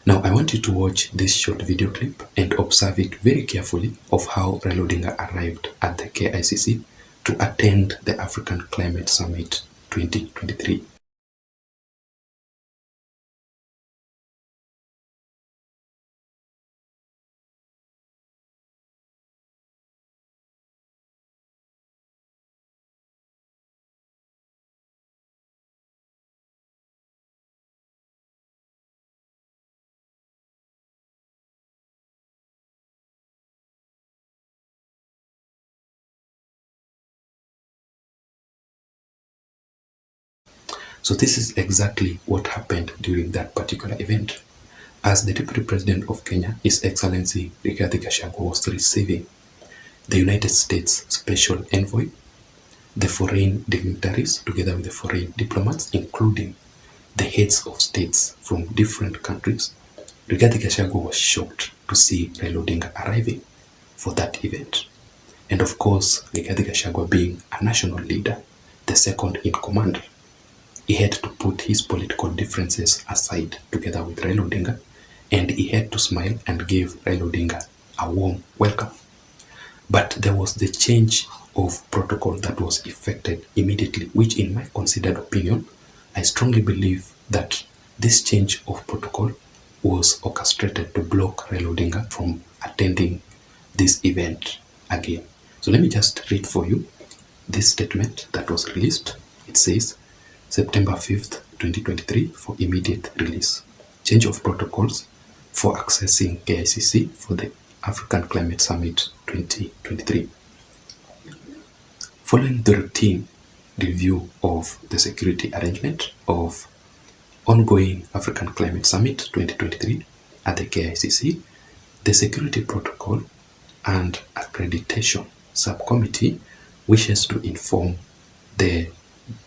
Now I want you to watch this short video clip and observe it very carefully of how Raila Odinga arrived at the KICC to attend the African Climate Summit 2023. So this is exactly what happened during that particular event. As the Deputy President of Kenya, His Excellency Rigathi Gachagua, was receiving the United States Special Envoy, the foreign dignitaries together with the foreign diplomats, including the heads of states from different countries, Rigathi Gachagua was shocked to see Raila Odinga arriving for that event. And of course, Rigathi Gachagua being a national leader, the second in command, he had to put his political differences aside together with Raila Odinga, and he had to smile and give Raila Odinga a warm welcome. But there was the change of protocol that was effected immediately, which in my considered opinion, I strongly believe that this change of protocol was orchestrated to block Raila Odinga from attending this event again. So let me just read for you this statement that was released. It says, September 5th, 2023 for immediate release. Change of protocols for accessing KICC for the African Climate Summit 2023. Following the routine review of the security arrangement of ongoing African Climate Summit 2023 at the KICC, the Security Protocol and Accreditation Subcommittee wishes to inform the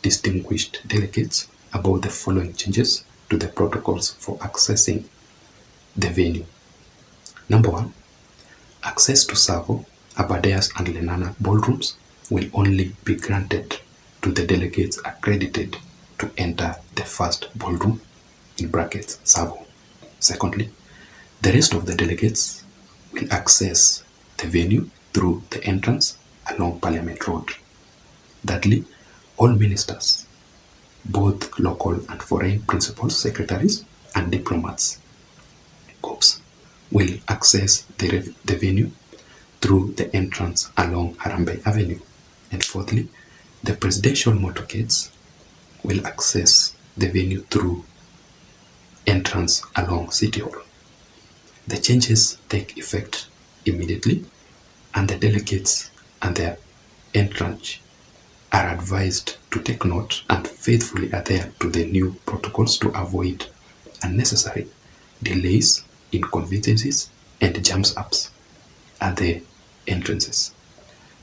distinguished delegates about the following changes to the protocols for accessing the venue. Number 1, access to Savo, Abadeas and Lenana ballrooms will only be granted to the delegates accredited to enter the first ballroom, in brackets Savo. Secondly, the rest of the delegates will access the venue through the entrance along Parliament Road. Thirdly, all ministers, both local and foreign principal secretaries and diplomats, corps, will access the venue through the entrance along Harambee Avenue. And fourthly, the presidential motorcades will access the venue through entrance along City Hall. The changes take effect immediately, and the delegates and their entourage are advised to take note and faithfully adhere to the new protocols to avoid unnecessary delays, inconveniences, and jams-ups at the entrances.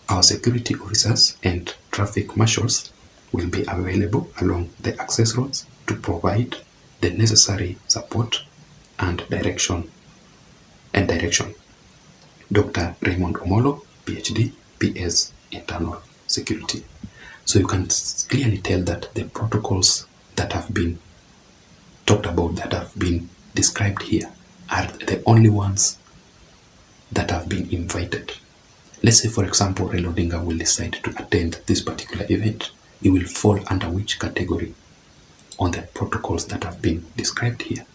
Our security officers and traffic marshals will be available along the access roads to provide the necessary support and direction. Dr. Raymond Omolo, PhD, PS, Internal Security. So you can clearly tell that the protocols that have been talked about, that have been described here, are the only ones that have been invited. Let's say, for example, Raila Odinga will decide to attend this particular event. He will fall under which category on the protocols that have been described here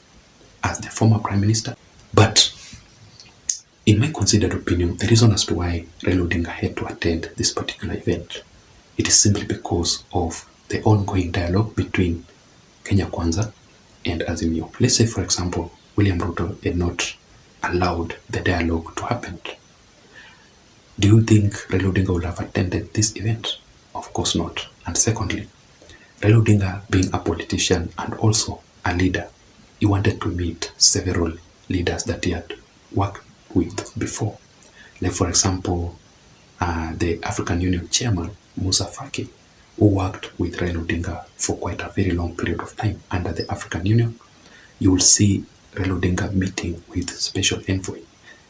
as the former Prime Minister? But in my considered opinion, the reason as to why Raila Odinga had to attend this particular event, it is simply because of the ongoing dialogue between Kenya Kwanza and Azimio. Let's say, for example, William Ruto had not allowed the dialogue to happen. Do you think Raila Odinga would have attended this event? Of course not. And secondly, Raila Odinga being a politician and also a leader, he wanted to meet several leaders that he had worked with before. Like, for example, the African Union chairman, Musa Faki, who worked with Raila Odinga for quite a very long period of time under the African Union. You will see Raila Odinga meeting with Special Envoy.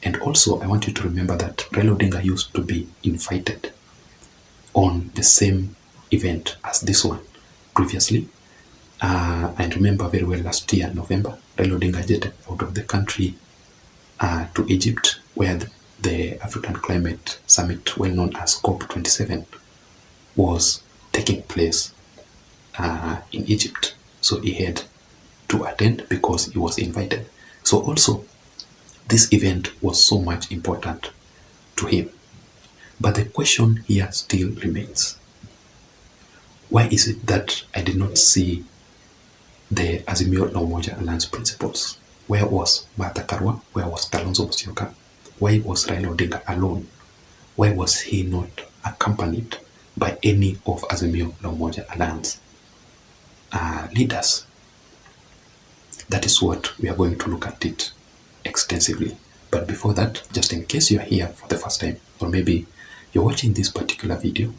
And also, I want you to remember that Raila Odinga used to be invited on the same event as this one previously. I remember very well last year, November, Raila Odinga jetted out of the country to Egypt, where the African Climate Summit, well known as COP27, was taking place in Egypt. So he had to attend because he was invited. So also, this event was so much important to him. But the question here still remains. Why is it that I did not see the Azimio La Umoja Alliance principles? Where was Martha Karua? Where was Kalonzo Musyoka? Why was Raila Odinga alone? Why was he not accompanied by any of Azimio La Umoja Alliance leaders? That is what we are going to look at it extensively. But before that, just in case you are here for the first time, or maybe you're watching this particular video,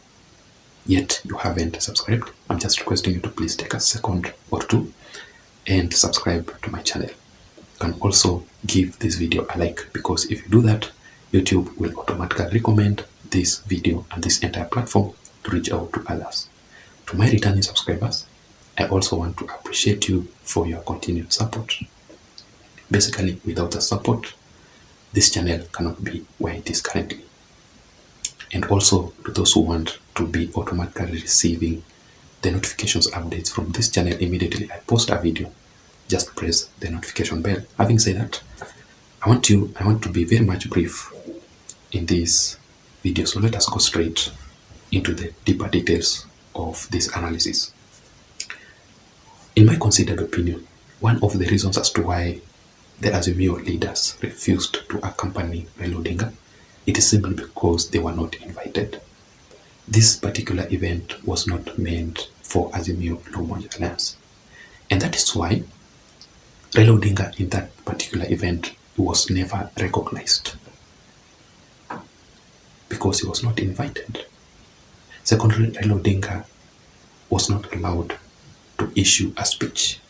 yet you haven't subscribed, I'm just requesting you to please take a second or two and subscribe to my channel. You can also give this video a like, because if you do that, YouTube will automatically recommend this video and this entire platform to reach out to others. To my returning subscribers, I also want to appreciate you for your continued support. Basically, without the support, this channel cannot be where it is currently. And also, to those who want to be automatically receiving the notifications updates from this channel immediately I post a video, just press the notification bell. Having said that, I want to be very much brief in this video, so let us go straight into the deeper details of this analysis. In my considered opinion, one of the reasons as to why the Azimio leaders refused to accompany Raila Odinga, it is simply because they were not invited. This particular event was not meant for Azimio La Umoja Alliance. And that is why Raila Odinga in that particular event was never recognized, because he was not invited. Secondly, Raila Odinga was not allowed to issue a speech.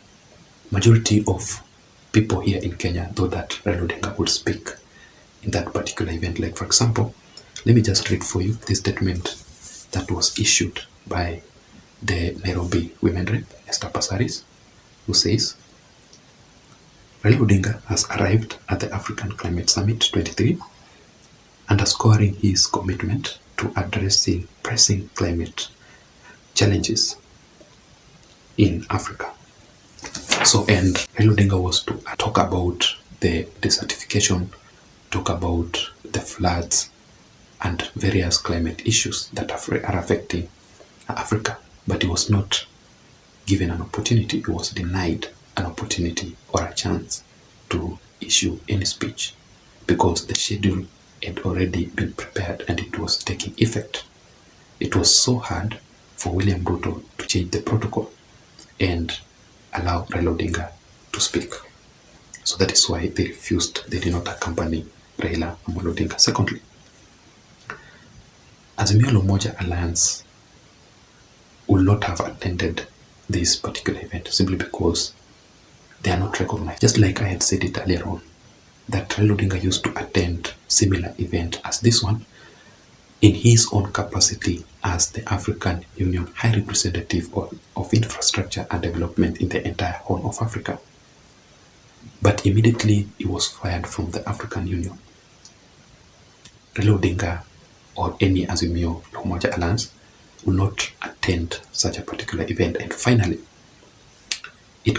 Majority of people here in Kenya thought that Raila Odinga would speak in that particular event. Like, for example, let me just read for you this statement that was issued by the Nairobi Women Rep, Esther Passaris, who says, Raila Odinga has arrived at the African Climate Summit 23, underscoring his commitment to addressing pressing climate challenges in Africa. So, and Raila Odinga was to talk about the desertification, talk about the floods and various climate issues that are affecting Africa. But he was not given an opportunity, he was denied an opportunity or a chance to issue any speech, because the schedule had already been prepared and it was taking effect. It was so hard for William Ruto to change the protocol and allow Raila Odinga to speak. So that is why they refused, they did not accompany Raila Amolo Odinga. Secondly, Azimio La Umoja Alliance will not have attended this particular event simply because they are not recognized. Just like I had said it earlier on, that Raila Odinga used to attend similar event as this one in his own capacity as the African Union High Representative of Infrastructure and Development in the entire Horn of Africa. But immediately he was fired from the African Union. Raila Odinga or any Azimio La Umoja Alliance will not attend such a particular event. And finally,